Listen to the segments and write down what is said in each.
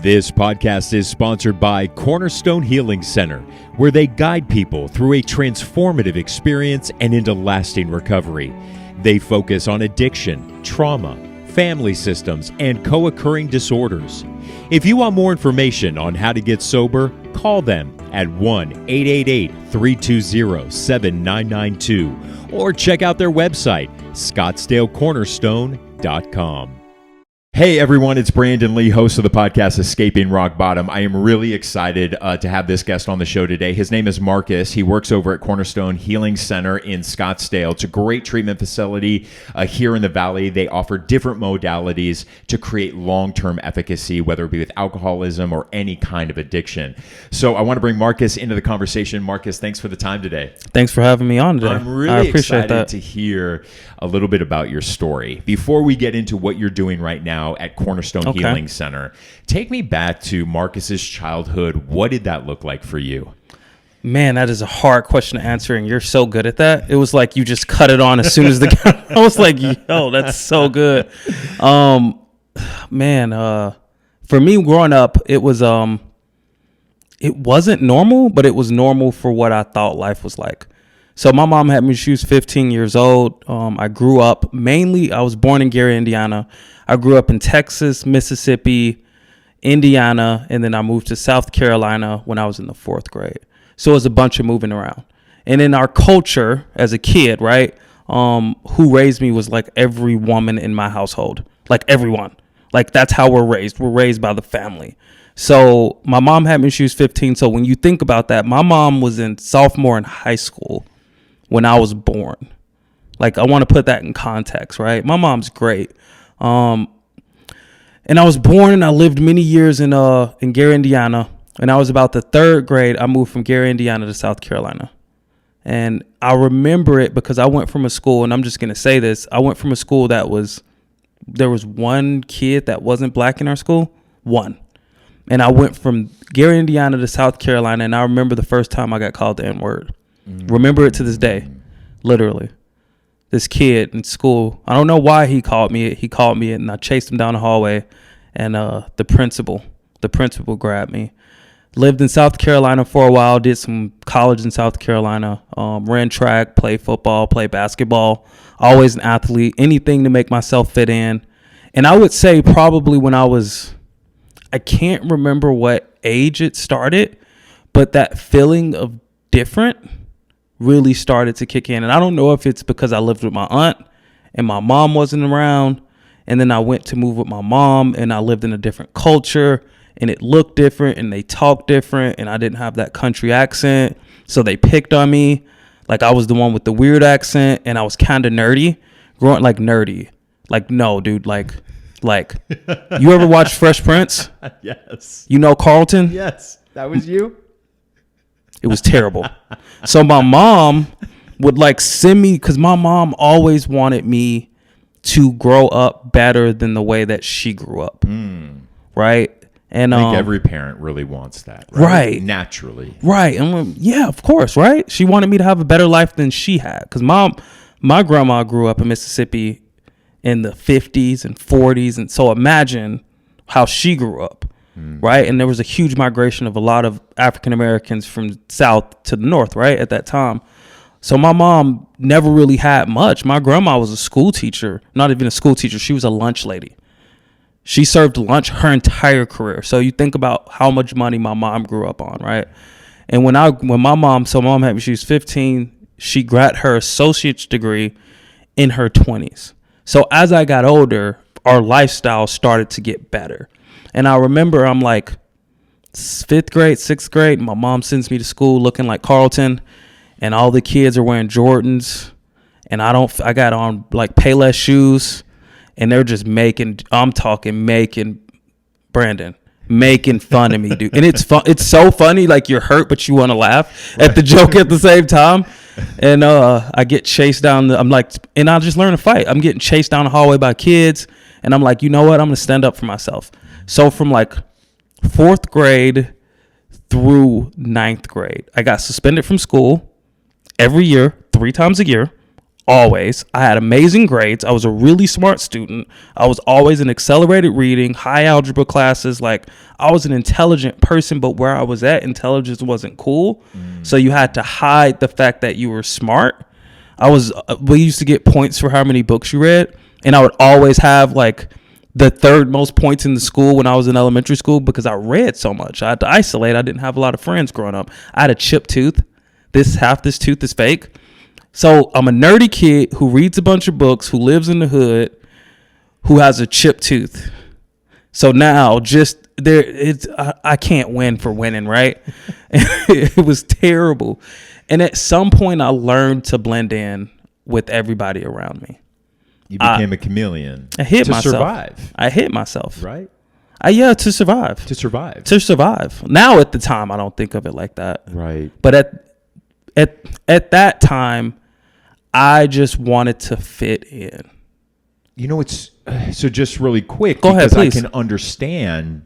This podcast is sponsored by Cornerstone Healing Center, where they guide people through a transformative experience and into lasting recovery. They focus on addiction, trauma, family systems, and co-occurring disorders. If you want more information on how to get sober, call them at 1-888-320-7992 or check out their website, scottsdalecornerstone.com. Hey everyone, it's Brandon Lee, host of the podcast Escaping Rock Bottom. I am really excited to have this guest on the show today. His name is Marcus. He works over at Cornerstone Healing Center in Scottsdale. It's a great treatment facility here in the Valley. They offer different modalities to create long-term efficacy, whether it be with alcoholism or any kind of addiction. So I want to bring Marcus into the conversation. Marcus, thanks for the time today. Thanks for having me on today. I'm really excited to hear a little bit about your story. Before we get into what you're doing right now at Cornerstone Healing Center, take me back to Marcus's childhood. What did that look like for you? Man, that is a hard question to answer, and you're so good at that. It was like you just cut it on as soon as I was like, yo, that's so good. For me growing up, it wasn't normal, but it was normal for what I thought life was like. So my mom had me when she was 15 years old. I grew up I was born in Gary, Indiana. I grew up in Texas, Mississippi, Indiana, and then I moved to South Carolina when I was in the 4th grade. So it was a bunch of moving around. And in our culture as a kid, right, who raised me was like every woman in my household, like everyone. Like that's how we're raised. We're raised by the family. So my mom had me when she was 15. So when you think about that, my mom was in sophomore in high school when I was born. Like I want to put that in context, right? My mom's great. And I was born and I lived many years in Gary, Indiana. And I was about the 3rd grade. I moved from Gary, Indiana to South Carolina. And I remember it because I went from a school, and I'm just going to say this. I went from a school there was one kid that wasn't black in our school. One. And I went from Gary, Indiana to South Carolina. And I remember the first time I got called the N-word. Remember it to this day, literally. This kid in school, I don't know why he called me it, and I chased him down the hallway, and the principal grabbed me. Lived in South Carolina for a while, did some college in South Carolina, ran track, played football, played basketball, always an athlete, anything to make myself fit in. And I would say probably when I can't remember what age it started, but that feeling of different really started to kick in. And I don't know if it's because I lived with my aunt and my mom wasn't around. And then I went to move with my mom and I lived in a different culture and it looked different and they talked different and I didn't have that country accent. So they picked on me. Like I was the one with the weird accent and I was kind of nerdy. Growing like nerdy. Like, no, dude, like you ever watch Fresh Prince? Yes. You know Carlton? Yes. That was you? It was terrible. So my mom would like send me, because my mom always wanted me to grow up better than the way that she grew up. Right? And I think every parent really wants that. Right? Naturally. Right. And yeah, of course. Right. She wanted me to have a better life than she had. Because my grandma grew up in Mississippi in the 50s and 40s. And so imagine how she grew up. Right. And there was a huge migration of a lot of African Americans from south to the north, right, at that time. So my mom never really had much. My grandma was a school teacher, not even a school teacher. She was a lunch lady. She served lunch her entire career. So you think about how much money my mom grew up on. Right. And when my mom had me, she was 15. She got her associate's degree in her 20s. So as I got older, our lifestyle started to get better. And I remember I'm like 5th grade, 6th grade. My mom sends me to school looking like Carlton and all the kids are wearing Jordans. And I got on like Payless shoes and they're just making fun of me, dude. And it's fun. It's so funny. Like you're hurt, but you want to laugh at the joke at the same time. And I get chased down. And I just learn to fight. I'm getting chased down the hallway by kids. And I'm like, you know what? I'm going to stand up for myself. So from like 4th grade through 9th grade, I got suspended from school every year, 3 times a year, always. I had amazing grades. I was a really smart student. I was always in accelerated reading, high algebra classes. Like, I was an intelligent person, but where I was at, intelligence wasn't cool. So you had to hide the fact that you were smart. We used to get points for how many books you read, and I would always have like the third most points in the school when I was in elementary school because I read so much. I had to isolate. I didn't have a lot of friends growing up. I had a chipped tooth. Half this tooth is fake. So I'm a nerdy kid who reads a bunch of books, who lives in the hood, who has a chipped tooth. So now I can't win for winning, right? It was terrible. And at some point I learned to blend in with everybody around me. You became a chameleon. I hit myself. To survive. I hit myself. Right? To survive. To survive. To survive. Now at the time I don't think of it like that. Right. But at that time, I just wanted to fit in. You know, it's so just really quick. Go ahead, please. I can understand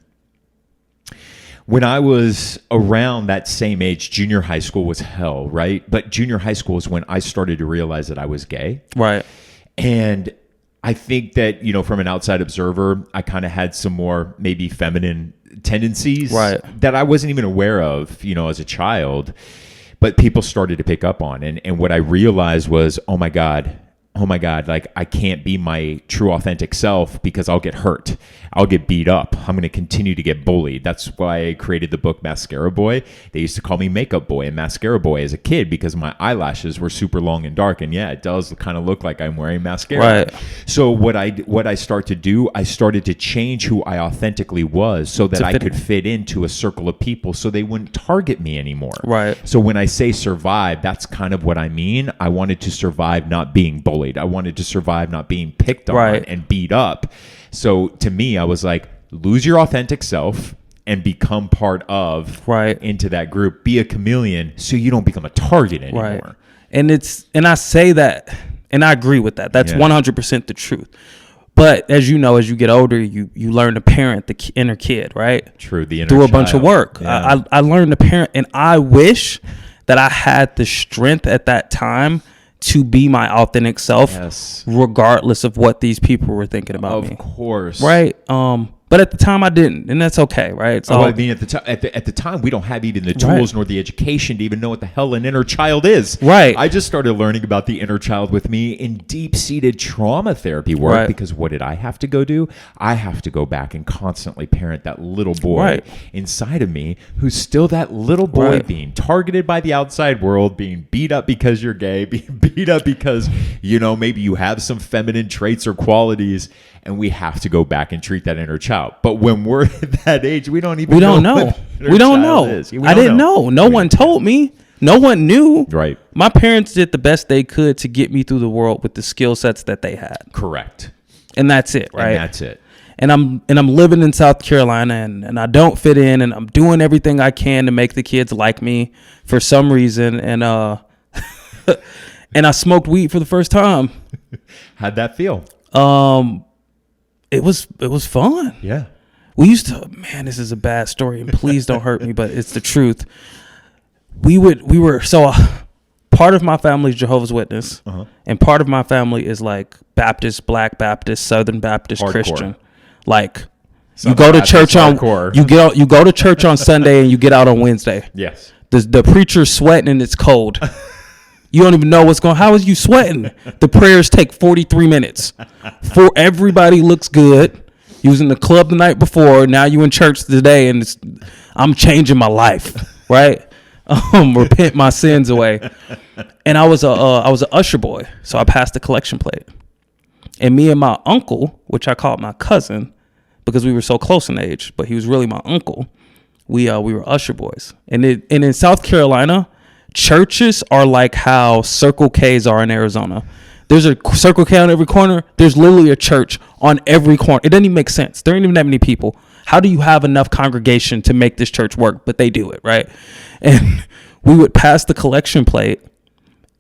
when I was around that same age, junior high school was hell, right? But junior high school is when I started to realize that I was gay. Right. And I think that, you know, from an outside observer, I kind of had some more maybe feminine tendencies that I wasn't even aware of, you know, as a child. But people started to pick up on. And what I realized was, oh my God, like I can't be my true authentic self because I'll get hurt. I'll get beat up. I'm going to continue to get bullied. That's why I created the book Mascara Boy. They used to call me Makeup Boy and Mascara Boy as a kid because my eyelashes were super long and dark. And yeah, it does kind of look like I'm wearing mascara. Right. So what I start to do, I started to change who I authentically was so that I could fit into a circle of people so they wouldn't target me anymore. Right. So when I say survive, that's kind of what I mean. I wanted to survive not being bullied. I wanted to survive not being picked on and beat up. So to me, I was like, lose your authentic self and become part of into that group. Be a chameleon so you don't become a target anymore. Right. And I say that, and I agree with that. That's 100% the truth. But as you know, as you get older, you learn to parent the inner kid, right? True, the inner through a child. bunch of work. Yeah. I learned to parent, and I wish that I had the strength at that time to be my authentic self, regardless of what these people were thinking about me. Of course. Right. But at the time I didn't, and that's okay, right? So, I mean, at the time, we don't have even the tools nor the education to even know what the hell an inner child is. Right. I just started learning about the inner child with me in deep-seated trauma therapy work because what did I have to go do? I have to go back and constantly parent that little boy inside of me who's still that little boy being targeted by the outside world, being beat up because you're gay, being beat up because, you know, maybe you have some feminine traits or qualities. And we have to go back and treat that inner child. But when we're at that age, we don't even know. We don't know. I didn't know. No one told me. No one knew. Right. My parents did the best they could to get me through the world with the skill sets that they had. Correct. And that's it, right? And that's it. And I'm living in South Carolina and I don't fit in, and I'm doing everything I can to make the kids like me for some reason. And and I smoked weed for the first time. How'd that feel? It was fun. Yeah. We used to, man, this is a bad story and please don't hurt me, but it's the truth. Part of my family is Jehovah's Witness, and part of my family is like Baptist, Black Baptist, Southern Baptist, hardcore. Christian. Like you go to church you go to church on Sunday and you get out on Wednesday. Yes. The preacher's sweating and it's cold. You don't even know what's going on. How is you sweating? The prayers take 43 minutes. For everybody looks good. You was in the club the night before. Now you in church today, and I'm changing my life, right? Repent my sins away. And I was a usher boy, so I passed the collection plate. And me and my uncle, which I called my cousin, because we were so close in age, but he was really my uncle. We were usher boys, and in South Carolina, churches are like how Circle K's are in Arizona. There's a Circle K on every corner. There's literally a church on every corner. It doesn't even make sense. There ain't even that many people. How do you have enough congregation to make this church work? But they do it, right? And we would pass the collection plate,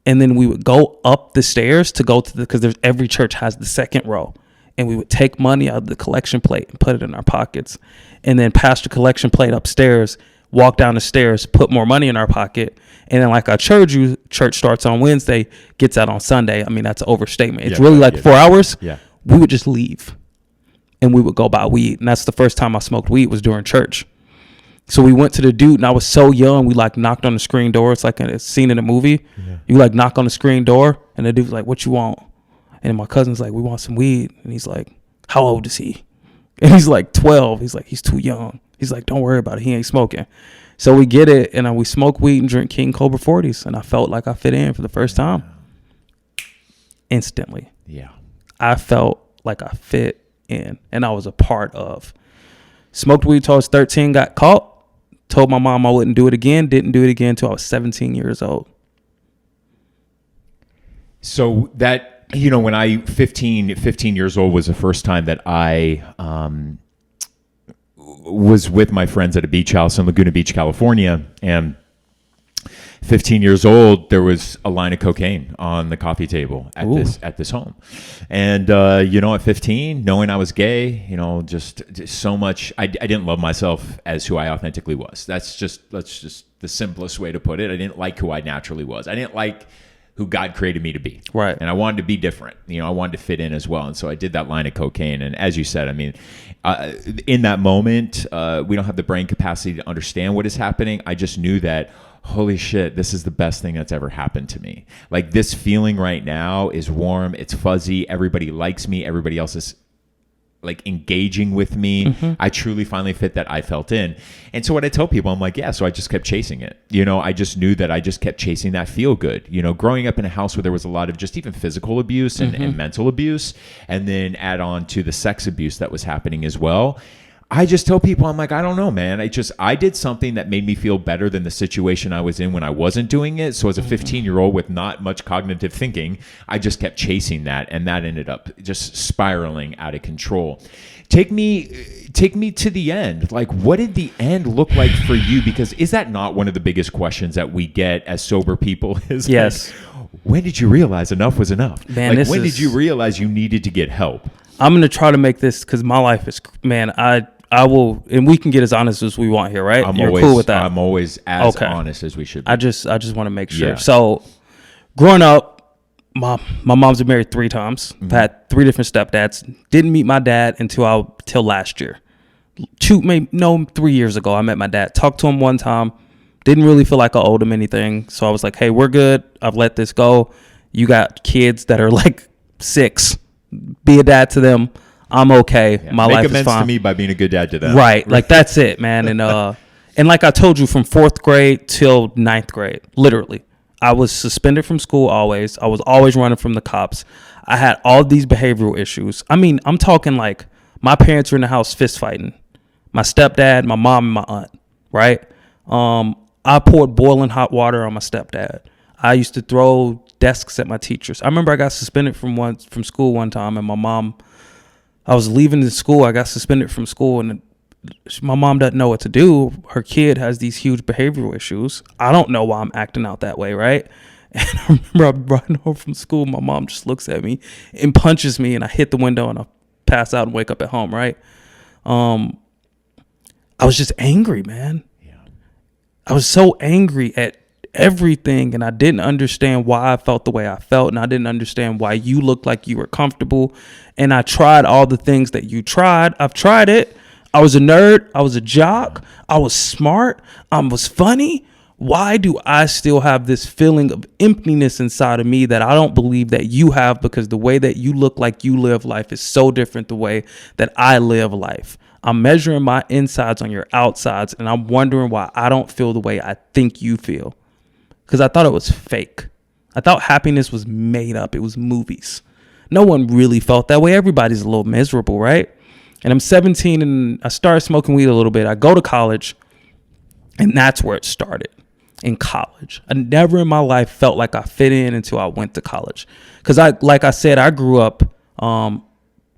and then we would go up the stairs to go to because every church has the second row. And we would take money out of the collection plate and put it in our pockets, and then pass the collection plate upstairs. walk down the stairs, put more money in our pocket. And then like I showed you, church starts on Wednesday, gets out on Sunday. I mean, that's an overstatement. It's really like 4 hours. Yeah. We would just leave and we would go buy weed. And that's the first time I smoked weed was during church. So we went to the dude and I was so young. We like knocked on the screen door. It's like a scene in a movie. Yeah. You like knock on the screen door and the dude's like, what you want? And my cousin's like, we want some weed. And he's like, how old is he? And he's like 12. He's like, he's too young. He's like, don't worry about it. He ain't smoking. So we get it, and we smoke weed and drink King Cobra 40s, and I felt like I fit in for the first time. Instantly. Yeah. I felt like I fit in, and I was a part of. Smoked weed till I was 13, got caught, told my mom I wouldn't do it again, didn't do it again until I was 17 years old. So that, you know, when I 15 years old was the first time that I was with my friends at a beach house in Laguna Beach, California, and 15 years old, there was a line of cocaine on the coffee table at this home. And, you know, at 15, knowing I was gay, you know, just so much, I didn't love myself as who I authentically was. That's just the simplest way to put it. I didn't like who I naturally was. I didn't like who God created me to be. Right. And I wanted to be different. You know, I wanted to fit in as well. And so I did that line of cocaine. And as you said, I mean, in that moment, we don't have the brain capacity to understand what is happening. I just knew that, holy shit, this is the best thing that's ever happened to me. Like, this feeling right now is warm. It's fuzzy. Everybody likes me. Everybody else is like engaging with me. Mm-hmm. I truly finally fit that I felt in. And so what I tell people, I'm like, yeah, so I just kept chasing it. You know, I just knew that I just kept chasing that feel good. You know, growing up in a house where there was a lot of just even physical abuse and mental abuse, and then add on to the sex abuse that was happening as well. I just tell people, I'm like, I don't know, man. I did something that made me feel better than the situation I was in when I wasn't doing it. So as a 15-year-old with not much cognitive thinking, I just kept chasing that, and that ended up just spiraling out of control. Take me to the end. Like, what did the end look like for you? Because is that not one of the biggest questions that we get as sober people? Is yes. Like, when did you realize enough was enough? Man, like, when did you realize you needed to get help? I'm going to try to make this, because my life is, man, I will, and we can get as honest as we want here, right? You're cool with that? I'm always as honest as we should be. I just want to make sure. Yeah. So, growing up, my mom's been married 3 times. I've had 3 different stepdads. Didn't meet my dad until last year. 3 years ago, I met my dad. Talked to him one time. Didn't really feel like I owed him anything. So I was like, hey, we're good. I've let this go. You got kids that are like 6. Be a dad to them. I'm okay. Yeah, my life is fine. Make amends to me by being a good dad to them. Right. Like, that's it, man. And like I told you, from 4th grade till 9th grade, literally, I was suspended from school always. I was always running from the cops. I had all these behavioral issues. I mean, I'm talking like my parents were in the house fist fighting. My stepdad, my mom, and my aunt, right? I poured boiling hot water on my stepdad. I used to throw desks at my teachers. I remember I got suspended from school one time, and I was leaving the school. I got suspended from school, and my mom doesn't know what to do. Her kid has these huge behavioral issues. I don't know why I'm acting out that way, right? And I remember I'm riding home from school. My mom just looks at me and punches me, and I hit the window, and I pass out and wake up at home, right? I was just angry, man. Yeah. I was so angry at everything, and I didn't understand why I felt the way I felt, and I didn't understand why you looked like you were comfortable. And I tried all the things that you tried. I've tried it. I was a nerd. I was a jock. I was smart. I was funny. Why do I still have this feeling of emptiness inside of me that I don't believe that you have? Because the way that you look like you live life is so different the way that I live life. I'm measuring my insides on your outsides, and I'm wondering why I don't feel the way I think you feel. Because I thought it was fake. I thought happiness was made up. It was movies. No one really felt that way. Everybody's a little miserable, right? And I'm 17, and I started smoking weed a little bit. I go to college, and that's where it started, in college. I never in my life felt like I fit in until I went to college. Because like I said, I grew up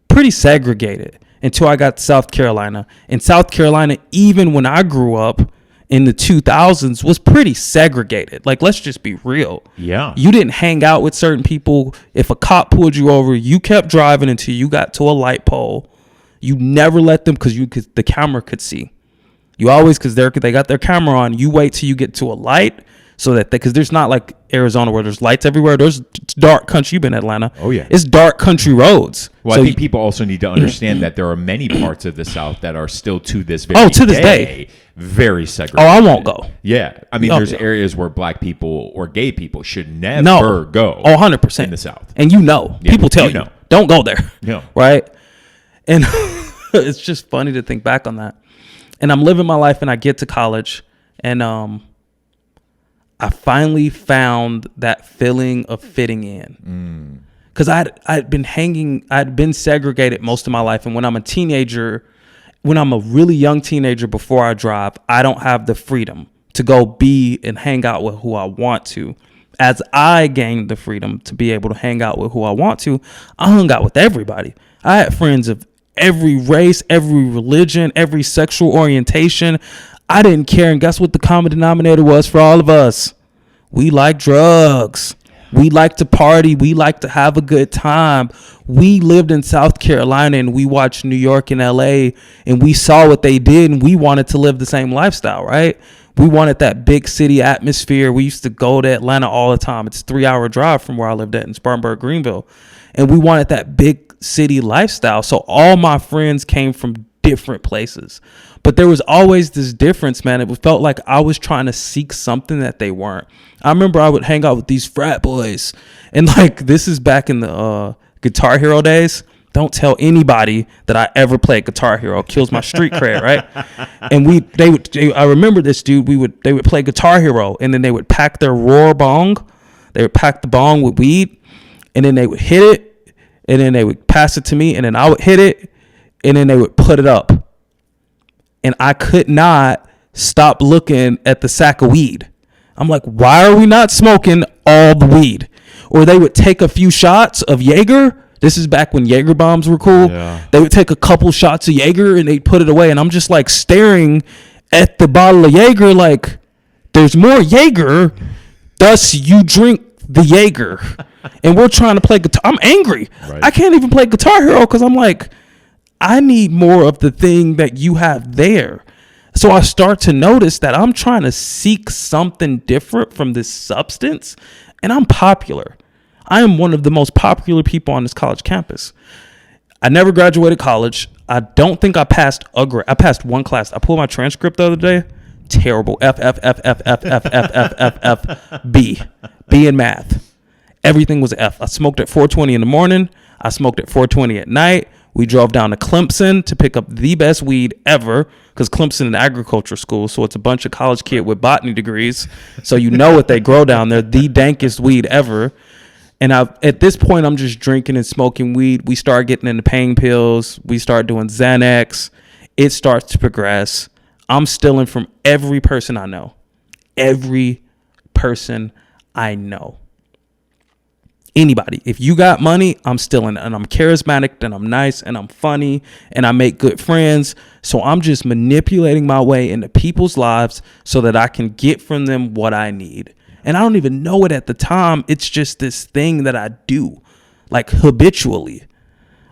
pretty segregated until I got to South Carolina. In South Carolina, even when I grew up, in the 2000s, was pretty segregated. Like, let's just be real. Yeah. You didn't hang out with certain people. If a cop pulled you over, you kept driving until you got to a light pole. You never let them, because the camera could see. You always, because they got their camera on, you wait till you get to a light so that because there's not like Arizona where there's lights everywhere. It's dark country. You've been in Atlanta. Oh, yeah. It's dark country roads. Well, so I think people also need to understand that there are many parts of the South that are still to this very day very segregated. Oh, I won't go. Yeah. I mean, there's areas where black people or gay people should never go. Oh, 100%. In the South. And people tell you, don't go there. No. Right? And it's just funny to think back on that. And I'm living my life and I get to college and I finally found that feeling of fitting in. Because I'd been segregated most of my life. And when I'm a really young teenager before I drive, I don't have the freedom to go be and hang out with who I want to. As I gained the freedom to be able to hang out with who I want to, I hung out with everybody. I had friends of every race, every religion, every sexual orientation. I didn't care. And guess what the common denominator was for all of us? We like drugs. We like to party. We like to have a good time. We lived in South Carolina and we watched New York and LA and we saw what they did and we wanted to live the same lifestyle, right? We wanted that big city atmosphere. We used to go to Atlanta all the time. It's a 3-hour drive from where I lived at in Spartanburg, Greenville. And we wanted that big city lifestyle. So all my friends came from different places. But there was always this difference, man. It felt like I was trying to seek something that they weren't. I remember I would hang out with these frat boys. And like, this is back in the Guitar Hero days. Don't tell anybody that I ever played Guitar Hero. It kills my street cred, right? And I remember this dude. They would play Guitar Hero, and then they would pack their Roar bong. They would pack the bong with weed, and then they would hit it, and then they would pass it to me, and then I would hit it, and then they would put it up. And I could not stop looking at the sack of weed. I'm like, why are we not smoking all the weed? Or they would take a few shots of Jaeger. This is back when Jaeger bombs were cool. Yeah. They would take a couple shots of Jaeger and they'd put it away. And I'm just like staring at the bottle of Jaeger like, there's more Jaeger. Thus, you drink the Jaeger. And we're trying to play guitar. I'm angry. Right. I can't even play Guitar Hero because I'm like, I need more of the thing that you have there. So I start to notice that I'm trying to seek something different from this substance. And I'm popular. I am one of the most popular people on this college campus. I never graduated college. I don't think I passed I passed one class. I pulled my transcript the other day. Terrible. F, B. B in math. Everything was F. I smoked at 4:20 in the morning. I smoked at 4:20 at night. We drove down to Clemson to pick up the best weed ever because Clemson is an agriculture school. So it's a bunch of college kids with botany degrees. So you know what they grow down there. The dankest weed ever. And at this point, I'm just drinking and smoking weed. We start getting into pain pills. We start doing Xanax. It starts to progress. I'm stealing from every person I know. Every person I know. Anybody. If you got money, I'm stealing. And I'm charismatic, and I'm nice, and I'm funny, and I make good friends. So I'm just manipulating my way into people's lives so that I can get from them what I need. And I don't even know it at the time. It's just this thing that I do, like habitually.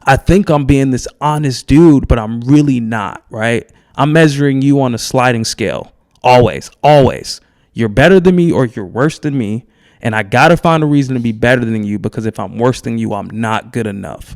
I think I'm being this honest dude, but I'm really not, right? I'm measuring you on a sliding scale. Always, always. You're better than me or you're worse than me. And I got to find a reason to be better than you because if I'm worse than you, I'm not good enough.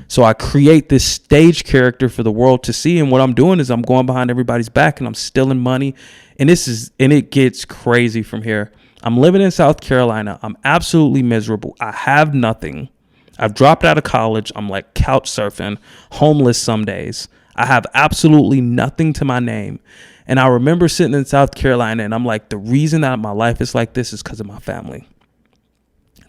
So I create this stage character for the world to see. And what I'm doing is I'm going behind everybody's back and I'm stealing money. And it gets crazy from here. I'm living in South Carolina. I'm absolutely miserable. I have nothing. I've dropped out of college. I'm like couch surfing, homeless some days. I have absolutely nothing to my name. And I remember sitting in South Carolina and I'm like, the reason that my life is like this is because of my family.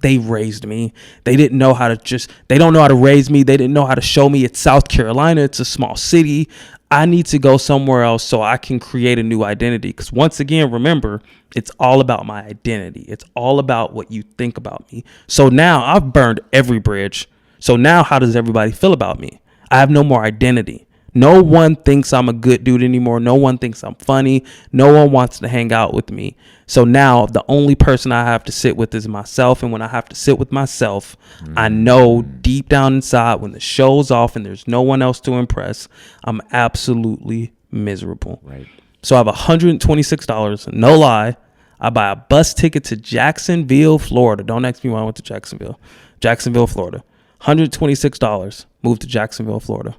They raised me. They didn't know how to they don't know how to raise me. They didn't know how to show me it's South Carolina. It's a small city. I need to go somewhere else so I can create a new identity. Because once again, remember, it's all about my identity. It's all about what you think about me. So now I've burned every bridge. So now how does everybody feel about me? I have no more identity. No one thinks I'm a good dude anymore. No one thinks I'm funny. No one wants to hang out with me. So now the only person I have to sit with is myself. And when I have to sit with myself, I know deep down inside when the show's off and there's no one else to impress, I'm absolutely miserable. Right. So I have $126. No lie. I buy a bus ticket to Jacksonville, Florida. Don't ask me why I went to Jacksonville. Jacksonville, Florida. $126. Moved to Jacksonville, Florida.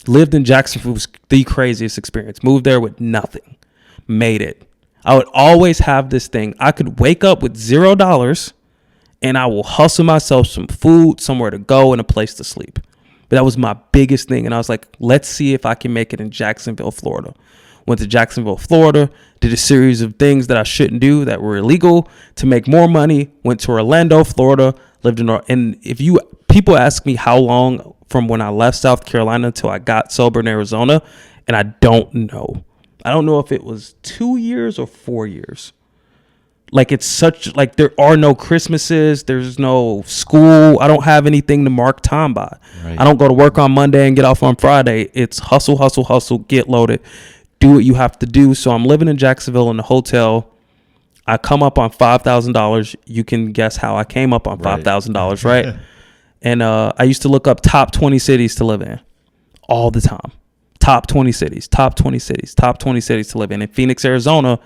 Lived in Jacksonville. Was the craziest experience. Moved there with nothing. Made it. I would always have this thing. I could wake up with $0 and I will hustle myself some food, somewhere to go, and a place to sleep. But that was my biggest thing. And I was like, let's see if I can make it in Jacksonville, Florida. Went to Jacksonville, Florida, did a series of things that I shouldn't do that were illegal to make more money. Went to Orlando, Florida, lived in, and people ask me how long from when I left South Carolina until I got sober in Arizona, and I don't know. I don't know if it was 2 years or 4 years. Like, it's such, like, there are no Christmases. There's no school. I don't have anything to mark time by. Right. I don't go to work on Monday and get off on Friday. It's hustle, hustle, hustle, get loaded. Do what you have to do. So I'm living in Jacksonville in a hotel. I come up on $5,000. You can guess how I came up on $5,000, right? And I used to look up top 20 cities to live in all the time. Top 20 cities, top 20 cities, top 20 cities to live in. And Phoenix, Arizona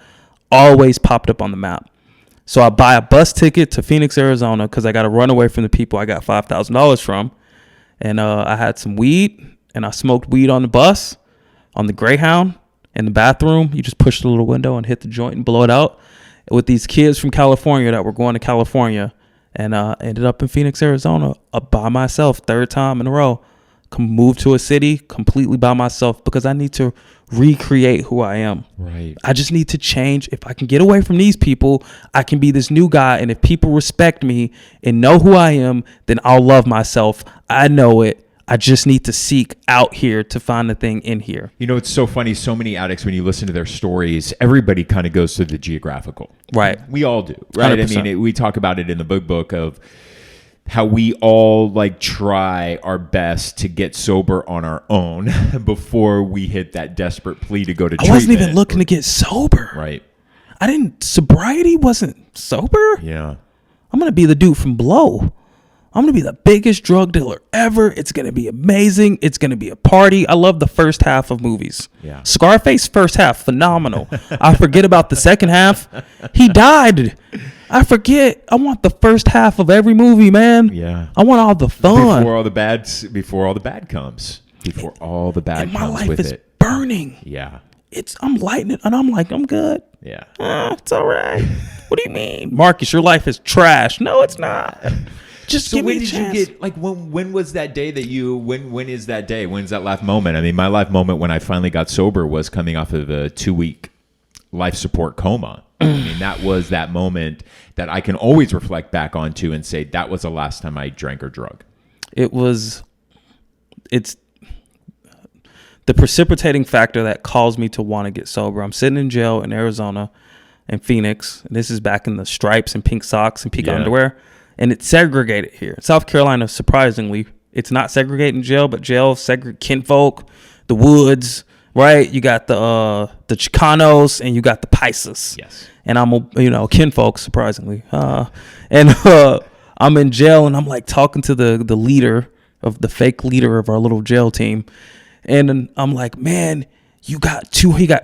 always popped up on the map. So I buy a bus ticket to Phoenix, Arizona, because I got to run away from the people I got $5,000 from. And I had some weed, and I smoked weed on the bus, on the Greyhound. In the bathroom, you just push the little window and hit the joint and blow it out with these kids from California that were going to California, and ended up in Phoenix, Arizona by myself, third time in a row. Moved to a city completely by myself because I need to recreate who I am. Right. I just need to change. If I can get away from these people, I can be this new guy. And if people respect me and know who I am, then I'll love myself. I know it. I just need to seek out here to find the thing in here. You know, it's so funny. So many addicts, when you listen to their stories, everybody kind of goes to the geographical. Right. We all do. Right. 100%. I mean, we talk about it in the book of how we all like try our best to get sober on our own before we hit that desperate plea to go to treatment. I wasn't even looking to get sober. Right. Sobriety wasn't sober. Yeah. I'm going to be the dude from Blow. I'm going to be the biggest drug dealer ever. It's going to be amazing. It's going to be a party. I love the first half of movies. Yeah. Scarface, first half, phenomenal. I forget about the second half. He died. I forget. I want the first half of every movie, man. Yeah. I want all the fun. Before all the bad comes. Before all the bad comes with it. My life is burning. Yeah. I'm lighting it, and I'm like, I'm good. Yeah. It's all right. What do you mean? Marcus, your life is trash. No, it's not. Just give me a chance. When did you get, like, when was that day that when is that day? When's that life moment? I mean, my life moment when I finally got sober was coming off of a 2-week life support coma. I mean, that was that moment that I can always reflect back onto and say, that was the last time I drank or drug. It's the precipitating factor that caused me to want to get sober. I'm sitting in jail in Arizona and Phoenix. And this is back in the stripes and pink socks and pink underwear. And it's segregated here. South Carolina, surprisingly, it's not segregated in jail, but jail kinfolk, the woods, right? You got the Chicanos and you got the Paisas. Yes. And I'm, kinfolk, surprisingly. I'm in jail and I'm like talking to the leader of the fake leader of our little jail team. And I'm like, man, he got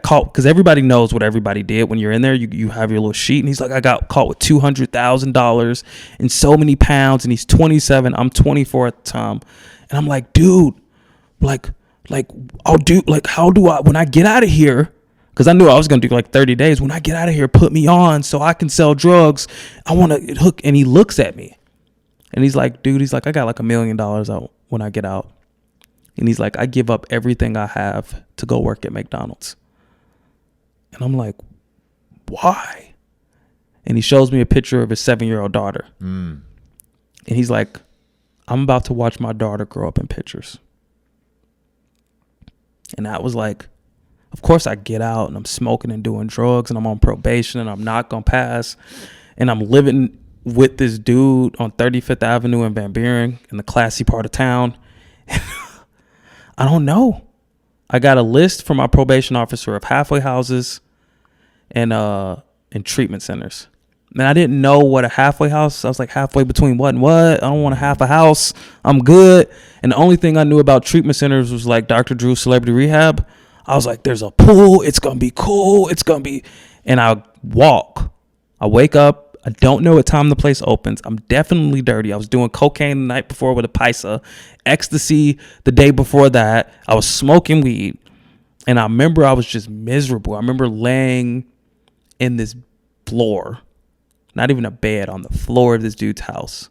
caught, because everybody knows what everybody did when you're in there. You have your little sheet, and he's like, I got caught with $200,000 and so many pounds, and he's 27. I'm 24 at the time. And I'm like, dude, like how do I, when I get out of here, because I knew I was going to do like 30 days. When I get out of here, put me on so I can sell drugs. I want to hook. And he looks at me and he's like, I got like $1 million out when I get out. And he's like, I give up everything I have to go work at McDonald's. And I'm like, why? And he shows me a picture of his 7-year-old daughter. And he's like, I'm about to watch my daughter grow up in pictures. And I was like, of course I get out and I'm smoking and doing drugs and I'm on probation and I'm not going to pass. And I'm living with this dude on 35th Avenue in Van Buren in the classy part of town. I don't know. I got a list from my probation officer of halfway houses and treatment centers. And I didn't know what a halfway house. I was like, halfway between what and what? I don't want a half a house. I'm good. And the only thing I knew about treatment centers was like Dr. Drew's Celebrity Rehab. I was like, there's a pool. It's going to be cool. It's going to be. And I wake up. I don't know what time the place opens. I'm definitely dirty. I was doing cocaine the night before with a paisa, ecstasy the day before that. I was smoking weed. And I remember I was just miserable. I remember laying in this floor, not even a bed, on the floor of this dude's house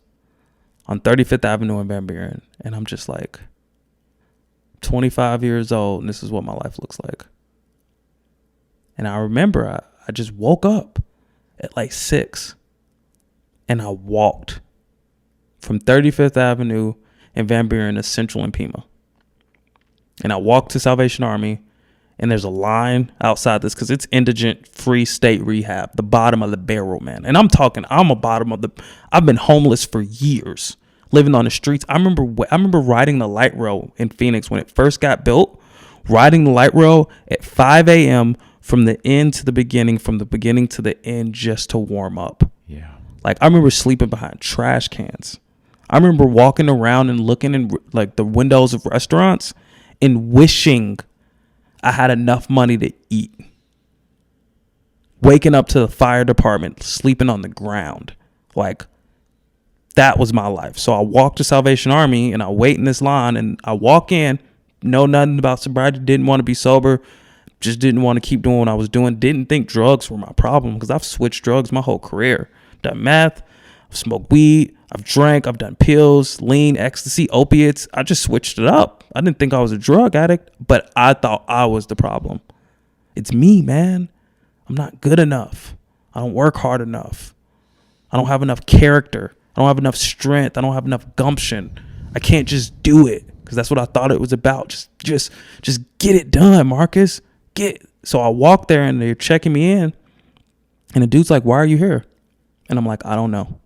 on 35th Avenue in Van Buren. And I'm just like 25 years old, and this is what my life looks like. And I remember I just woke up at like 6, and I walked from 35th Avenue in Van Buren to Central and Pima. And I walked to Salvation Army, and there's a line outside this because it's indigent free state rehab, the bottom of the barrel, man. And I'm I've been homeless for years, living on the streets. I remember riding the light rail in Phoenix when it first got built, riding the light rail at 5 a.m. from the end to the beginning, from the beginning to the end, just to warm up. Yeah. Like, I remember sleeping behind trash cans. I remember walking around and looking in like the windows of restaurants and wishing I had enough money to eat. Waking up to the fire department, sleeping on the ground. Like, that was my life. So I walk to Salvation Army and I wait in this line, and I walk in, know nothing about sobriety, didn't want to be sober, just didn't want to keep doing what I was doing. Didn't think drugs were my problem because I've switched drugs my whole career. Done meth, I've smoked weed, I've drank, I've done pills, lean, ecstasy, opiates. I just switched it up. I didn't think I was a drug addict, but I thought I was the problem. It's me, man. I'm not good enough. I don't work hard enough. I don't have enough character. I don't have enough strength. I don't have enough gumption. I can't just do it because that's what I thought it was about. Just get it done, Marcus. So I walk there and they're checking me in, and the dude's like, "Why are you here?" And I'm like, "I don't know.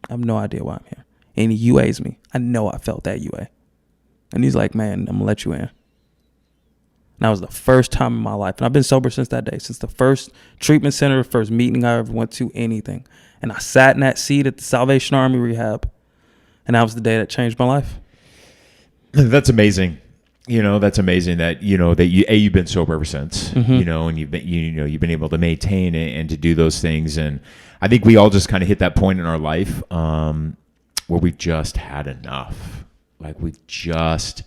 I have no idea why I'm here." And he UAs me. I know I felt that UA. And he's like, "Man, I'm gonna let you in." And that was the first time in my life. And I've been sober since that day, since the first treatment center, first meeting I ever went to, anything. And I sat in that seat at the Salvation Army rehab. And that was the day that changed my life. That's amazing. That's amazing that, you've been sober ever since, and you've been able to maintain it and to do those things. And I think we all just kind of hit that point in our life where we just had enough. Like because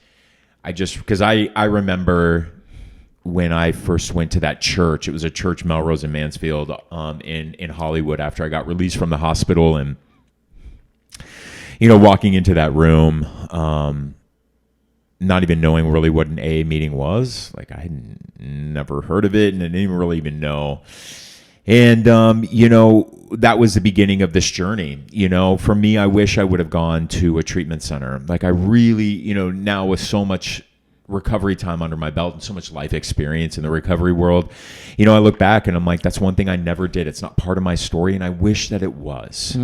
I remember when I first went to that church, it was a church, Melrose and Mansfield, in Hollywood, after I got released from the hospital, and, walking into that room, not even knowing really what an AA meeting was. Like, I had never heard of it, and I didn't even really even know. And, that was the beginning of this journey. For me, I wish I would have gone to a treatment center. Like, I really, now with so much recovery time under my belt and so much life experience in the recovery world, I look back and I'm like, that's one thing I never did. It's not part of my story. And I wish that it was,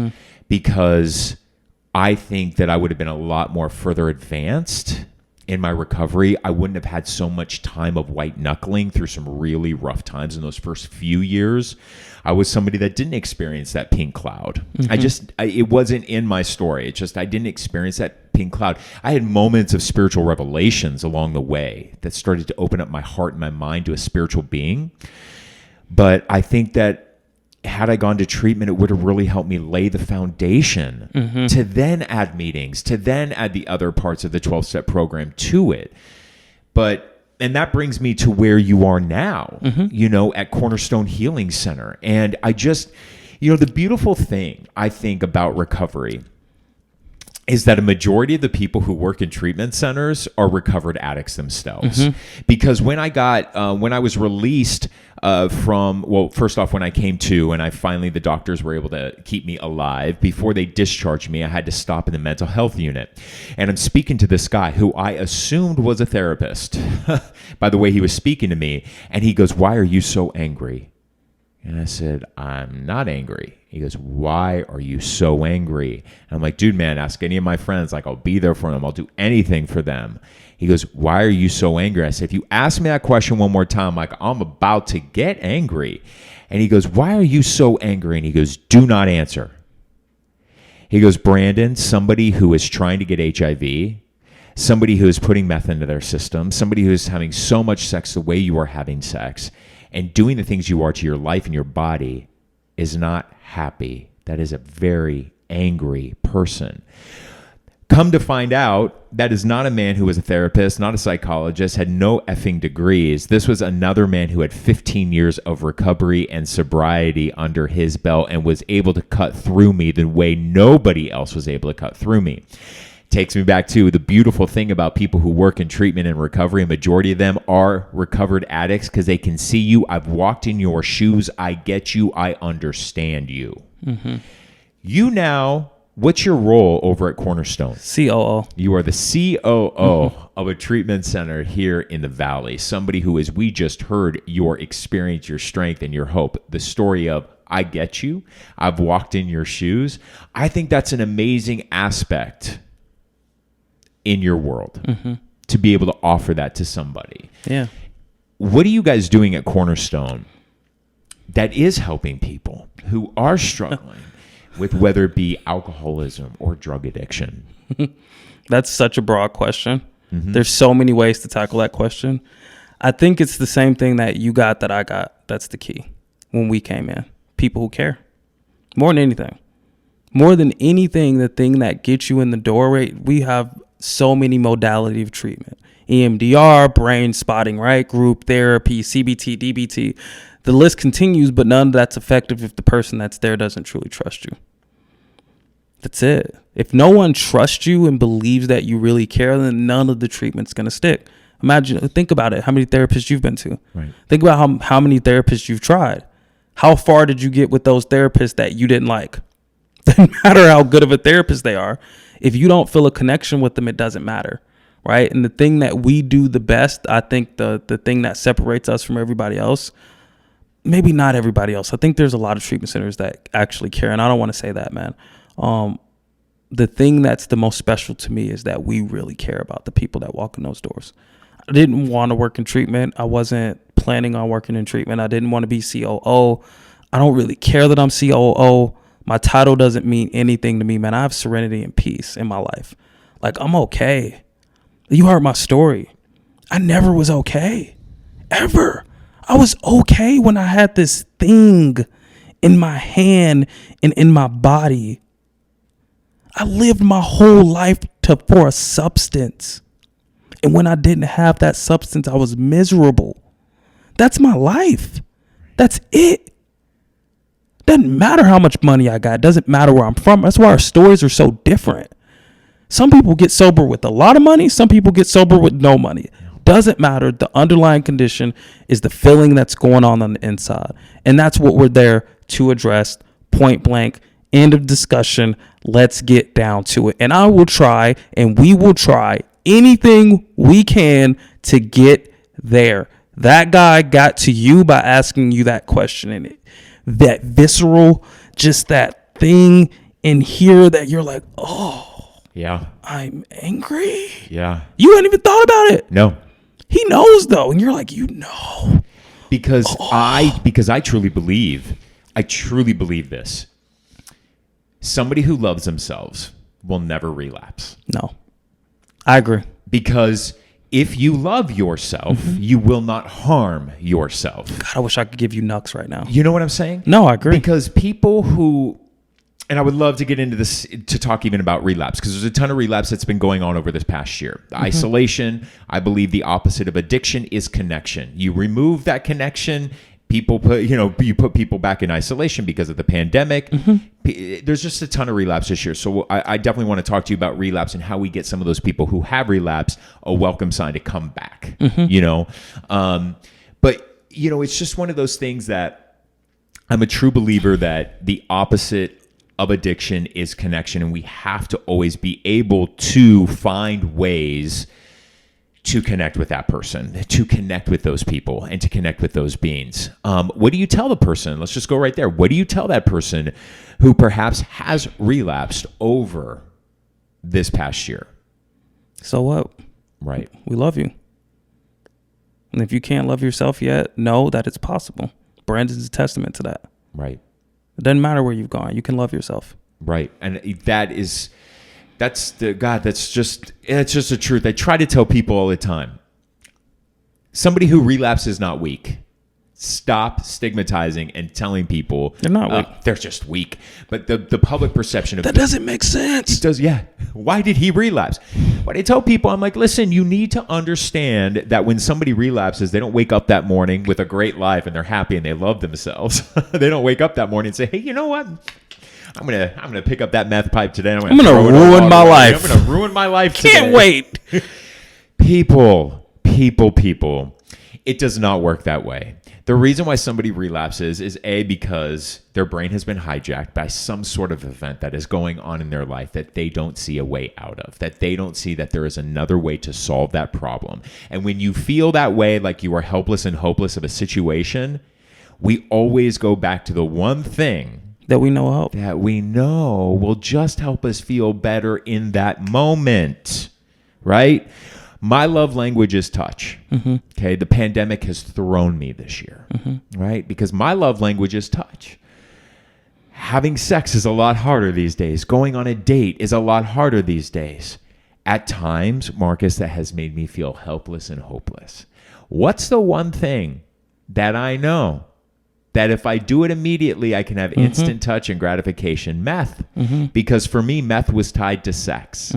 because I think that I would have been a lot more further advanced in my recovery. I wouldn't have had so much time of white knuckling through some really rough times in those first few years. I was somebody that didn't experience that pink cloud. It wasn't in my story. I didn't experience that pink cloud. I had moments of spiritual revelations along the way that started to open up my heart and my mind to a spiritual being. But I think that had I gone to treatment, it would have really helped me lay the foundation to then add meetings, to then add the other parts of the 12-step program to it. And that brings me to where you are now, at Cornerstone Healing Center. And I just, the beautiful thing I think about recovery is that a majority of the people who work in treatment centers are recovered addicts themselves. Because when I was released first off, when I came to, and the doctors were able to keep me alive, before they discharged me, I had to stop in the mental health unit. And I'm speaking to this guy who I assumed was a therapist by the way he was speaking to me. And he goes, "Why are you so angry?" And I said, "I'm not angry." He goes, "Why are you so angry?" And I'm like, "Dude, man, ask any of my friends. Like, I'll be there for them. I'll do anything for them." He goes, "Why are you so angry?" I said, "If you ask me that question one more time, like, I'm about to get angry." And he goes, "Why are you so angry?" And he goes, "Do not answer." He goes, "Brandon, somebody who is trying to get HIV, somebody who is putting meth into their system, somebody who is having so much sex the way you are having sex and doing the things you are to your life and your body is not happy. That is a very angry person. Come to find out, that is not a man who was a therapist, not a psychologist, had no effing degrees. This was another man who had 15 years of recovery and sobriety under his belt and was able to cut through me the way nobody else was able to cut through me. Takes me back to the beautiful thing about people who work in treatment and recovery. A majority of them are recovered addicts because they can see you. I've walked in your shoes. I get you. I understand you. Mm-hmm. You now, what's your role over at Cornerstone? COO. You are the COO of a treatment center here in the Valley. Somebody who, as we just heard, your experience, your strength, and your hope. The story of, I get you. I've walked in your shoes. I think that's an amazing aspect in your world to be able to offer that to somebody. Yeah. What are you guys doing at Cornerstone that is helping people who are struggling with whether it be alcoholism or drug addiction? That's such a broad question. There's so many ways to tackle that question. I think it's the same thing that you got that I got. That's the key. When we came in, people who care more than anything, the thing that gets you in the door, right? We have so many modalities of treatment: EMDR, brain spotting, right? Group therapy, CBT, DBT. The list continues, but none of that's effective if the person that's there doesn't truly trust you. That's it. If no one trusts you and believes that you really care, then none of the treatment's going to stick. Think about it. How many therapists you've been to? Right. Think about how many therapists you've tried. How far did you get with those therapists that you didn't like? Doesn't matter how good of a therapist they are. If you don't feel a connection with them, it doesn't matter, right? And the thing that we do the best, I think the thing that separates us from everybody else, maybe not everybody else. I think there's a lot of treatment centers that actually care, and I don't want to say that, man. The thing that's the most special to me is that we really care about the people that walk in those doors. I didn't want to work in treatment. I wasn't planning on working in treatment. I didn't want to be COO. I don't really care that I'm COO. My title doesn't mean anything to me, man. I have serenity and peace in my life. Like, I'm okay. You heard my story. I never was okay, ever. I was okay when I had this thing in my hand and in my body. I lived my whole life for a substance. And when I didn't have that substance, I was miserable. That's my life. That's it. Doesn't matter how much money I got. Doesn't matter where I'm from. That's why our stories are so different. Some people get sober with a lot of money. Some people get sober with no money. Doesn't matter. The underlying condition is the feeling that's going on the inside. And that's what we're there to address. Point blank. End of discussion. Let's get down to it. And I will try, and we will try anything we can to get there. That guy got to you by asking you that question, in it. That visceral, just that thing in here that you're like, oh, yeah, I'm angry. Yeah. You hadn't even thought about it. No. He knows though. And you're like, because I truly believe this. Somebody who loves themselves will never relapse. No, I agree. Because if you love yourself, you will not harm yourself. God, I wish I could give you nucks right now. You know what I'm saying? No, I agree. Because people who, and I would love to get into this to talk even about relapse, because there's a ton of relapse that's been going on over this past year. Isolation, I believe the opposite of addiction is connection. You remove that connection, you put people back in isolation because of the pandemic. There's just a ton of relapse this year. So I definitely want to talk to you about relapse and how we get some of those people who have relapse a welcome sign to come back, But, it's just one of those things that I'm a true believer that the opposite of addiction is connection. And we have to always be able to find ways to connect with that person, to connect with those people, and to connect with those beings. What do you tell the person? Let's just go right there. What do you tell that person who perhaps has relapsed over this past year? So what? Right. We love you. And if you can't love yourself yet, know that it's possible. Brandon's a testament to that. Right. It doesn't matter where you've gone. You can love yourself. Right. And that is... That's just the truth. I try to tell people all the time. Somebody who relapses is not weak. Stop stigmatizing and telling people they're not weak. They're just weak. But the public perception of that doesn't make sense. It does, yeah. Why did he relapse? When I tell people, I'm like, listen, you need to understand that when somebody relapses, they don't wake up that morning with a great life and they're happy and they love themselves. They don't wake up that morning and say, hey, you know what? I'm gonna pick up that meth pipe today. And I'm gonna ruin my life. I'm gonna ruin my life today. Can't wait. People. It does not work that way. The reason why somebody relapses is because their brain has been hijacked by some sort of event that is going on in their life that they don't see a way out of, that they don't see that there is another way to solve that problem. And when you feel that way, like you are helpless and hopeless of a situation, we always go back to the one thing that we know will just help us feel better in that moment, right? My love language is touch. Mm-hmm. Okay, the pandemic has thrown me this year, right? Because my love language is touch. Having sex is a lot harder these days. Going on a date is a lot harder these days. At times, Marcus, that has made me feel helpless and hopeless. What's the one thing that I know that if I do it immediately, I can have instant touch and gratification? Meth. Because for me, meth was tied to sex.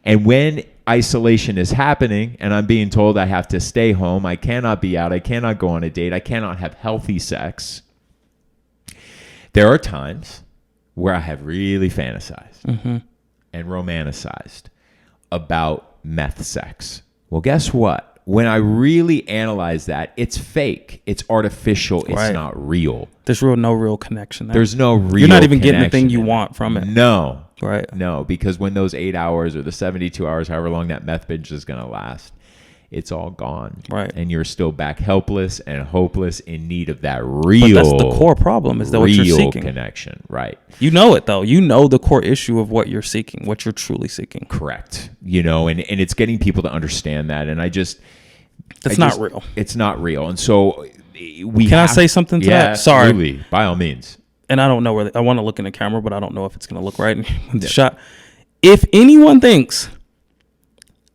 And when isolation is happening and I'm being told I have to stay home, I cannot be out, I cannot go on a date, I cannot have healthy sex, there are times where I have really fantasized and romanticized about meth sex. Well, guess what? When I really analyze that, it's fake, it's artificial, it's not real. There's no real connection there. There's no real You're not even getting the thing you want from it. No. Right. No, because when those 8 hours or the 72 hours, however long that meth binge is going to last, it's all gone. Right. And you're still back helpless and hopeless in need of that real. But that's the core problem, is that what you're seeking. Connection. Right. You know it, though. You know the core issue of what you're seeking, what you're truly seeking. Correct. And it's getting people to understand that. And it's not real. It's not real. And so Can I say something to that? Sorry. Absolutely. By all means. And I don't know where I want to look in the camera, but I don't know if it's going to look right in the shot. If anyone thinks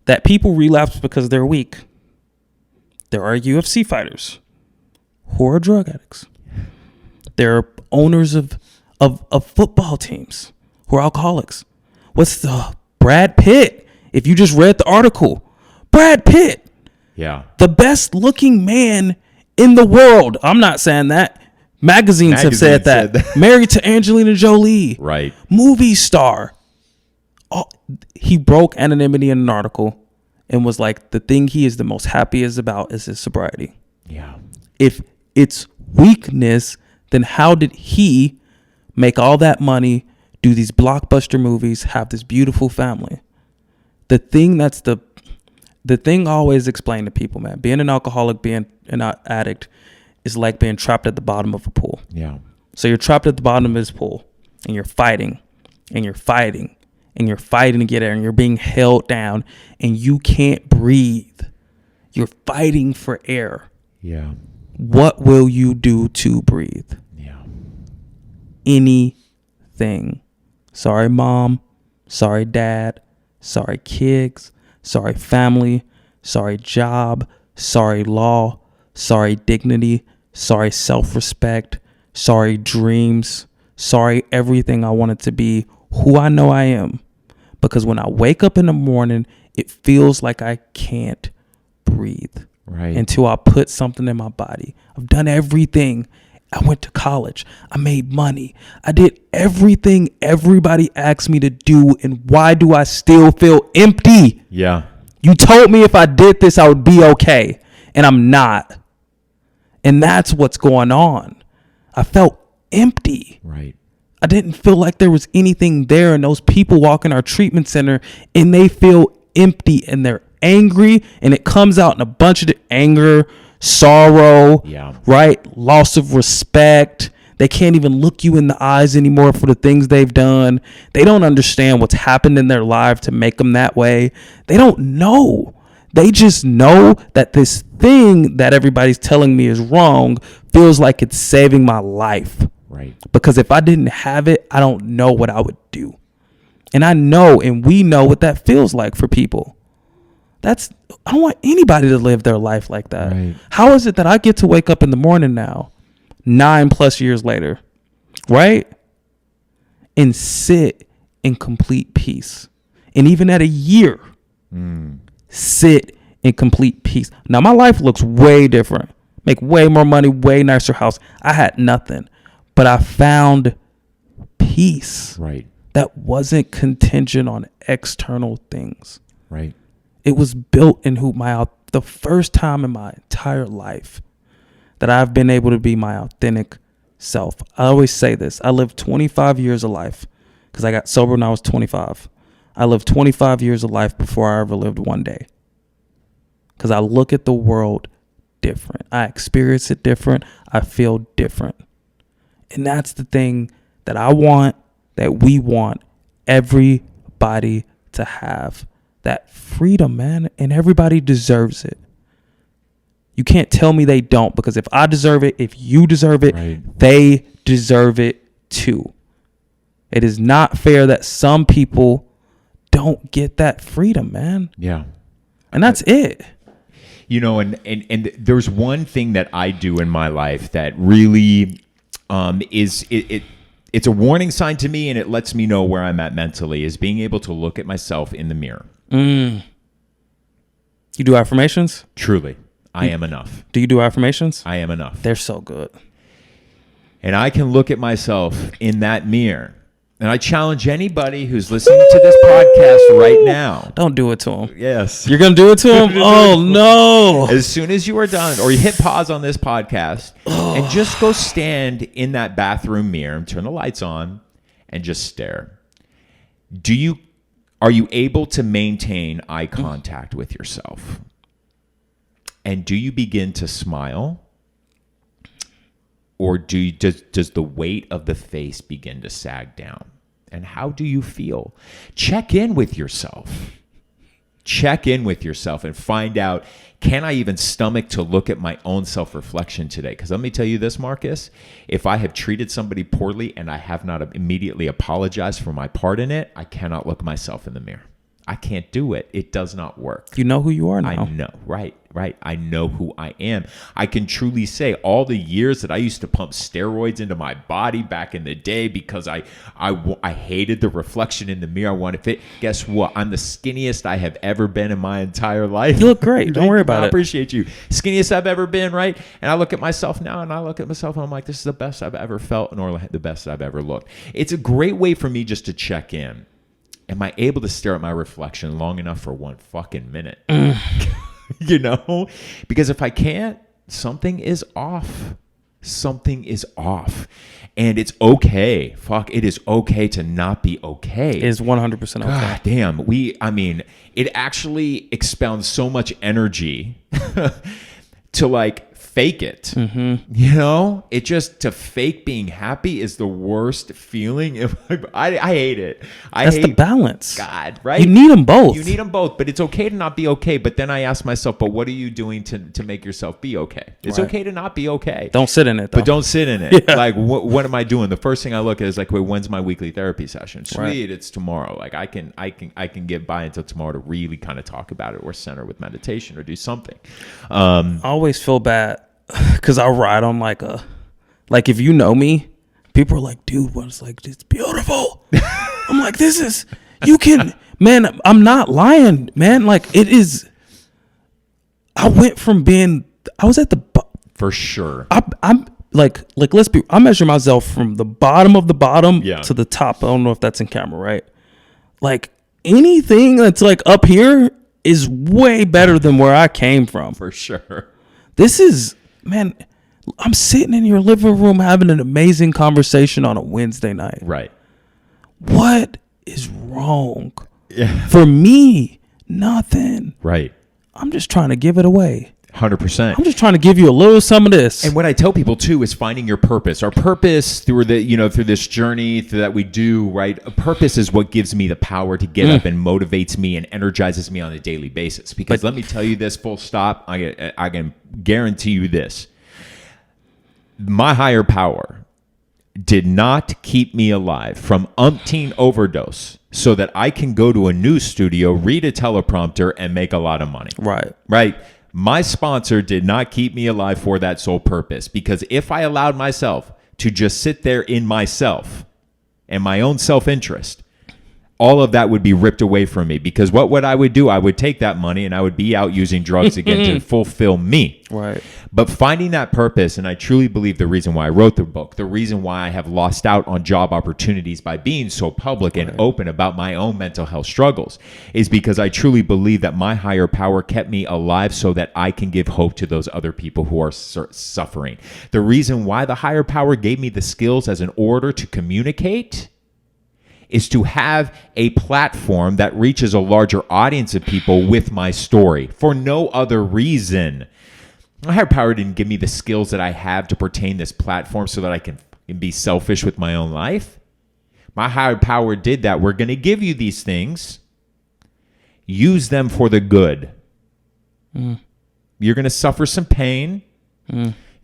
that people relapse because they're weak, there are UFC fighters who are drug addicts. There are owners of football teams who are alcoholics. What's the Brad Pitt? If you just read the article, Brad Pitt, the best looking man in the world. I'm not saying that. Magazines have said that. Married to Angelina Jolie. Right. Movie star. Oh, he broke anonymity in an article and was like, the thing he is the most happiest about is his sobriety. Yeah. If it's weakness, then how did he make all that money, do these blockbuster movies, have this beautiful family? The thing I always explain to people, man, being an alcoholic, being an addict is like being trapped at the bottom of a pool. Yeah. So you're trapped at the bottom of this pool and you're fighting and you're fighting and you're fighting to get air and you're being held down and you can't breathe. You're fighting for air. Yeah. What will you do to breathe? Yeah. Anything. Sorry, mom. Sorry, dad. Sorry, kids. Sorry, family. Sorry, job. Sorry, law. Sorry, dignity. Sorry, self-respect. Sorry, dreams. Sorry, everything I wanted to be who I know I am. Because when I wake up in the morning, it feels like I can't breathe. Right. Until I put something in my body. I've done everything. I went to college. I made money. I did everything everybody asked me to do. And why do I still feel empty? Yeah. You told me if I did this, I would be okay. And I'm not. And that's what's going on. I felt empty. Right. I didn't feel like there was anything there. And those people walk in our treatment center and they feel empty and they're angry. And it comes out in a bunch of anger, sorrow, right? Loss of respect. They can't even look you in the eyes anymore for the things they've done. They don't understand what's happened in their life to make them that way. They don't know. They just know that this thing that everybody's telling me is wrong feels like it's saving my life. Right. Because if I didn't have it, I don't know what I would do. And I know, and we know what that feels like for people. I don't want anybody to live their life like that. Right. How is it that I get to wake up in the morning now, 9+ years later, right? And sit in complete peace. And even at a year, sit in complete peace. Now, my life looks way different. Make way more money, way nicer house. I had nothing, but I found peace. Right. That wasn't contingent on external things. Right. It was built in the first time in my entire life that I've been able to be my authentic self. I always say this. I lived 25 years of life because I got sober when I was 25. I lived 25 years of life before I ever lived one day. Because I look at the world different. I experience it different. I feel different. And that's the thing that I want, that we want everybody to have. That freedom, man. And everybody deserves it. You can't tell me they don't, because if I deserve it, if you deserve it, right, they deserve it too. It is not fair that some people don't get that freedom, man. Yeah. And that's it. You know, and there's one thing that I do in my life that really it's a warning sign to me, and it lets me know where I'm at mentally, is being able to look at myself in the mirror. You do affirmations? Truly, I am enough. Do you do affirmations? I am enough. They're so good. And I can look at myself in that mirror. And I challenge anybody who's listening to this podcast right now. Don't do it to him. Yes. You're going to do it to him? Oh, no. As soon as you are done, or you hit pause on this podcast, and just go stand in that bathroom mirror, turn the lights on, and just stare. Are you able to maintain eye contact with yourself? And do you begin to smile? Or does the weight of the face begin to sag down? And how do you feel? Check in with yourself. Check in with yourself and find out, can I even stomach to look at my own self-reflection today? Because let me tell you this, Marcus, if I have treated somebody poorly and I have not immediately apologized for my part in it, I cannot look myself in the mirror. I can't do it. It does not work. You know who you are now. I know. Right. I know who I am. I can truly say all the years that I used to pump steroids into my body back in the day because I hated the reflection in the mirror. I wanted to fit. Guess what? I'm the skinniest I have ever been in my entire life. You look great. Don't worry about it. I appreciate you. Skinniest I've ever been, right? And I look at myself now and I'm like, this is the best I've ever felt, nor the best I've ever looked. It's a great way for me just to check in. Am I able to stare at my reflection long enough for one fucking minute? You know? Because if I can't, something is off. Something is off. And it's okay. It is okay to not be okay. It is 100% okay. God damn. It actually expounds so much energy to like fake it. Mm-hmm. You know, it just to fake being happy is the worst feeling. I hate it. That's the balance. God, right? You need them both. You need them both, but it's okay to not be okay. But then I ask myself, but what are you doing to make yourself be okay? It's okay to not be okay. Don't sit in it, though. But don't sit in it. Yeah. Like, what am I doing? The first thing I look at is like, wait, when's my weekly therapy session? Sweet, right. It's tomorrow. Like I can get by until tomorrow to really kind of talk about it or center with meditation or do something. I always feel bad because I ride on like if you know me, people are like, dude, what's like, it's beautiful. I'm like, man, I'm not lying, man. Like it is. I went from I was at the, for sure. I'm like, I measure myself from the bottom of the bottom to the top. I don't know if that's in camera, right? Like anything that's like up here is way better than where I came from. For sure. This is, man, I'm sitting in your living room having an amazing conversation on a Wednesday night. Right. What is wrong? Yeah. For me, nothing. Right. I'm just trying to give it away. 100%. I'm just trying to give you a little some of this. And what I tell people too is finding your purpose. Our purpose through this journey that we do, right? A purpose is what gives me the power to get up and motivates me and energizes me on a daily basis. Because let me tell you this, full stop. I can guarantee you this. My higher power did not keep me alive from umpteen overdose so that I can go to a news studio, read a teleprompter, and make a lot of money. Right. My sponsor did not keep me alive for that sole purpose, because if I allowed myself to just sit there in myself and my own self-interest, all of that would be ripped away from me. Because what I would do, I would take that money and I would be out using drugs again to fulfill me. Right. But finding that purpose, and I truly believe the reason why I wrote the book, the reason why I have lost out on job opportunities by being so public and open about my own mental health struggles, is because I truly believe that my higher power kept me alive so that I can give hope to those other people who are suffering. The reason why the higher power gave me the skills as an orator to communicate is to have a platform that reaches a larger audience of people with my story, for no other reason. My higher power didn't give me the skills that I have to pertain this platform so that I can be selfish with my own life. My higher power did that. We're going to give you these things. Use them for the good. You're going to suffer some pain.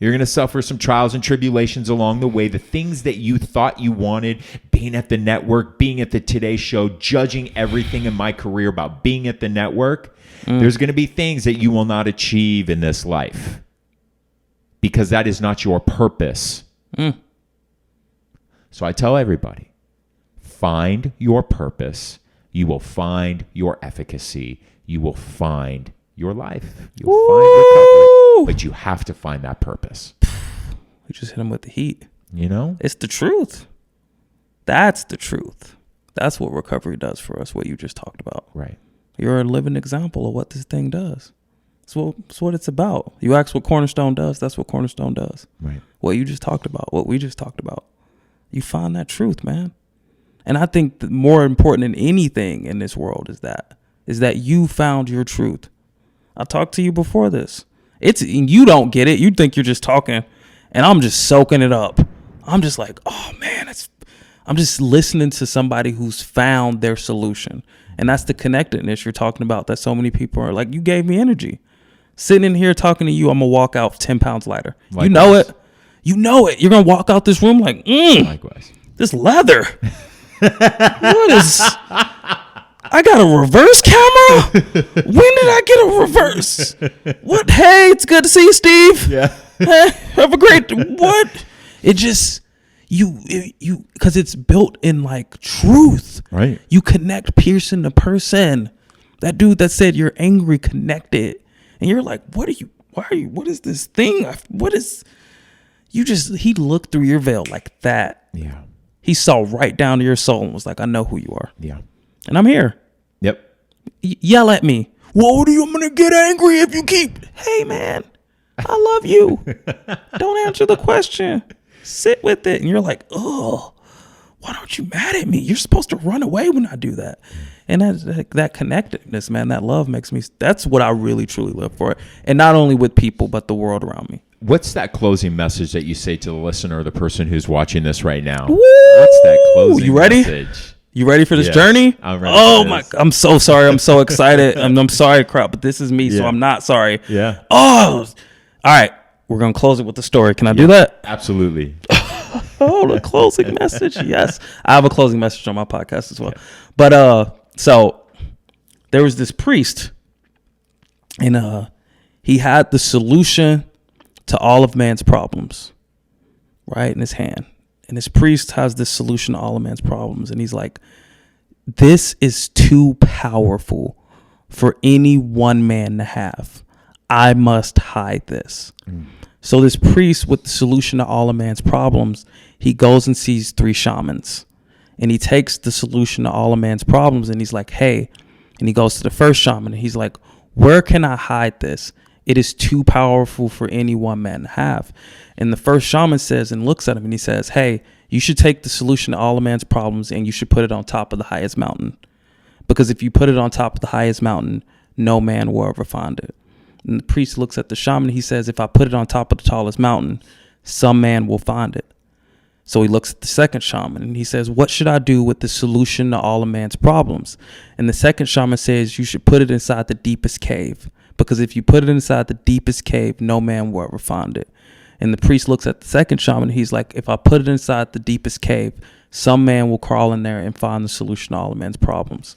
You're going to suffer some trials and tribulations along the way. The things that you thought you wanted, being at the network, being at the Today Show, judging everything in my career about being at the network, there's going to be things that you will not achieve in this life because that is not your purpose. So I tell everybody, find your purpose. You will find your efficacy. You will find your life. You'll find recovery, but you have to find that purpose. We just hit him with the heat. You know? It's the truth. That's the truth. That's what recovery does for us, what you just talked about. Right. You're a living example of what this thing does. It's what it's about. You ask what Cornerstone does, that's what Cornerstone does. Right. What you just talked about, what we just talked about. You find that truth, man. And I think that more important than anything in this world is that you found your truth. I talked to you before this. You don't get it. You think you're just talking, and I'm just soaking it up. I'm just like, oh man, I'm just listening to somebody who's found their solution. And that's the connectedness you're talking about, that so many people are like, you gave me energy. Sitting in here talking to you, I'm gonna walk out 10 pounds lighter. Likewise. You know it. You know it. You're gonna walk out this room like, likewise. This leather. What is? I got a reverse camera? When did I get a reverse? What? Hey, it's good to see you, Steve. Yeah. Hey, have a great, what? It just, you, because it's built in like truth. Right. You connect person to person. That dude that said you're angry connected. And you're like, what is this thing? He looked through your veil like that. Yeah. He saw right down to your soul and was like, I know who you are. Yeah. And I'm here. Yep. Yell at me. What are you? I'm going to get angry if you keep. Hey, man, I love you. Don't answer the question. Sit with it. And you're like, oh, why aren't you mad at me? You're supposed to run away when I do that. And that connectedness, man, that love that's what I really, truly live for. And not only with people, but the world around me. What's that closing message that you say to the listener, the person who's watching this right now? Woo! What's that closing you ready? message? You ready for this journey? I'm ready. Oh my! I'm so sorry. I'm so excited. I'm sorry, crap, but this is me, so I'm not sorry. Yeah. Oh, all right. We're gonna close it with the story. Can I do that? Absolutely. Oh, the closing message. Yes, I have a closing message on my podcast as well. But so there was this priest, and he had the solution to all of man's problems, right, in his hand. And this priest has this solution to all of man's problems. And he's like, this is too powerful for any one man to have. I must hide this. So this priest with the solution to all of man's problems, he goes and sees 3 shamans. And he takes the solution to all of man's problems and he's like, hey, and he goes to the first shaman and he's like, where can I hide this? It is too powerful for any one man to have. And the first shaman says and looks at him and he says, hey, you should take the solution to all of man's problems and you should put it on top of the highest mountain. Because if you put it on top of the highest mountain, no man will ever find it. And the priest looks at the shaman and he says, if I put it on top of the tallest mountain, some man will find it. So he looks at the second shaman and he says, what should I do with the solution to all of man's problems? And the second shaman says, you should put it inside the deepest cave. Because if you put it inside the deepest cave, no man will ever find it. And the priest looks at the second shaman. He's like, if I put it inside the deepest cave, some man will crawl in there and find the solution to all of man's problems.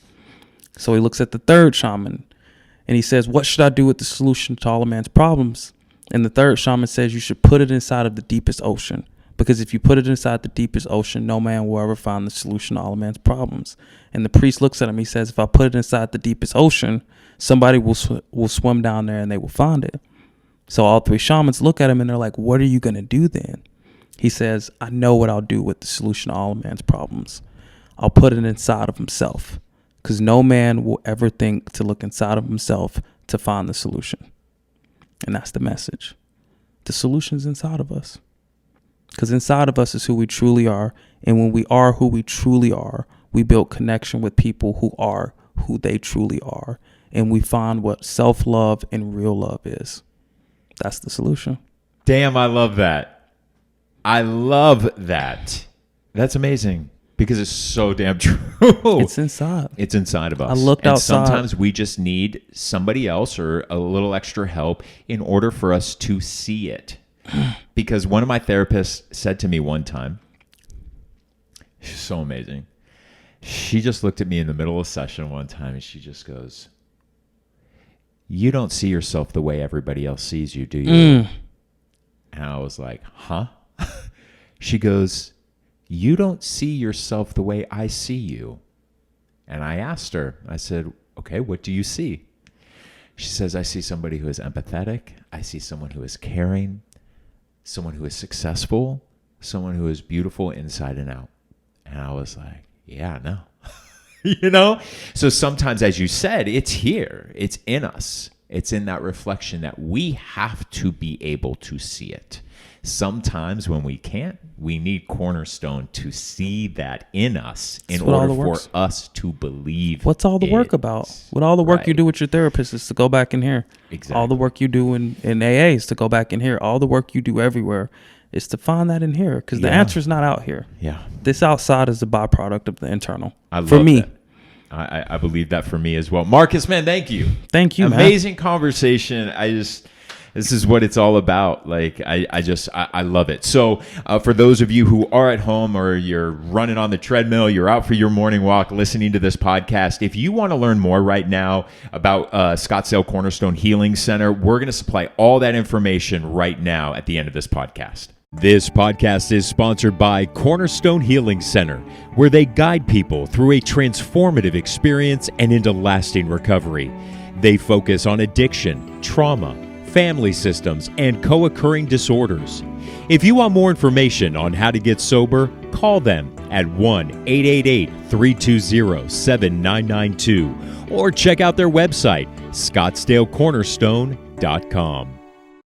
So he looks at the third shaman and he says, what should I do with the solution to all of man's problems? And the third shaman says, you should put it inside of the deepest ocean. Because if you put it inside the deepest ocean, no man will ever find the solution to all of man's problems. And the priest looks at him. He says, if I put it inside the deepest ocean, somebody will swim down there and they will find it. So all three shamans look at him and they're like, what are you going to do then? He says, I know what I'll do with the solution to all of man's problems. I'll put it inside of himself. Because no man will ever think to look inside of himself to find the solution. And that's the message. The solution's inside of us. Because inside of us is who we truly are. And when we are who we truly are, we build connection with people who are who they truly are. And we find what self-love and real love is. That's the solution. Damn, I love that. I love that. That's amazing because it's so damn true. It's inside. It's inside of us. I looked outside. Sometimes we just need somebody else or a little extra help in order for us to see it. Because one of my therapists said to me one time, she's so amazing. She just looked at me in the middle of session one time and she just goes, you don't see yourself the way everybody else sees you, do you? And I was like, huh? She goes, you don't see yourself the way I see you. And I asked her, I said, okay, what do you see? She says, I see somebody who is empathetic. I see someone who is caring, someone who is successful, someone who is beautiful inside and out. And I was like, yeah, no. You know? So sometimes, as you said, it's here. It's in us. It's in that reflection that we have to be able to see it. Sometimes when we can't, we need Cornerstone to see that in us in order for us to believe. What's all the work about? What all the work you do with your therapist is to go back in here. Exactly. All the work you do in AA is to go back in here. All the work you do everywhere is to find that in here because the answer is not out here. Yeah. This outside is a byproduct of the internal. I love for me. That. I believe that for me as well. Marcus, man, thank you. Thank you, Amazing conversation. This is what it's all about. Like, I love it. So for those of you who are at home or you're running on the treadmill, you're out for your morning walk, listening to this podcast, if you want to learn more right now about Scottsdale Cornerstone Healing Center, we're going to supply all that information right now at the end of this podcast. This podcast is sponsored by Cornerstone Healing Center, where they guide people through a transformative experience and into lasting recovery. They focus on addiction, trauma, family systems, and co-occurring disorders. If you want more information on how to get sober, call them at 1-888-320-7992 or check out their website, scottsdalecornerstone.com.